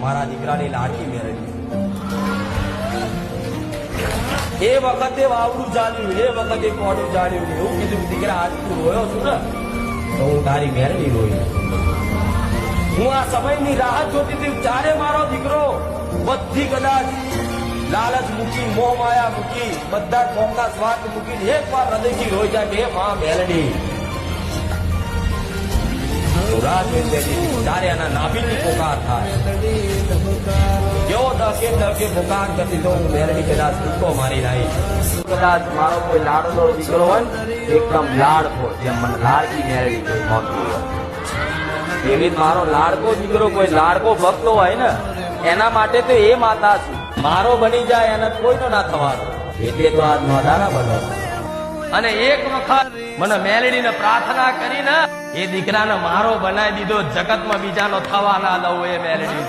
મારા દીકરાની લાડકી મેળવી. એ વખતે વાવડું ચાલ્યું, એ વખતે કોડું ચાલ્યું. એવું કીધું દીકરા આજ તું રોયો છું ને તો હું તારી મેળવી રોઈ. હું આ સમયની રાહ જોતી હતી ચારે મારો દીકરો બધી કદાચ લાલચ મૂકી, મોહ માયા મૂકી, બધા કોમના સ્વાર્થ મૂકીને એક વાર હૃદયથી રોઈ જાય કે માં મેલડી. તારે એના નાભીની પુકાર થાય. કેવો દકે પુકાર કરતી તો હું મેલડી કદાચ ટૂંકો મારી નાખી. કદાચ મારો કોઈ લાડનો દીકરો હોય ને એકદમ લાડકો, જેમ મને લાડકી મેળવી કોઈ મળતી હોય એવી મારો લાડકો દીકરો કોઈ લાડકો ભક્ત હોય ને એના માટે તો એ માતા છું. મારો બની જાય એને કોઈનો ના થવાનો, એટલે તો આજ માતાના બનો. અને એક વખત મને મેલડીને પ્રાર્થના કરીને એ દીકરાને મારો બનાવી દીધો. જગતમાં બીજાનો થવા ના દઉં એ મેલડી.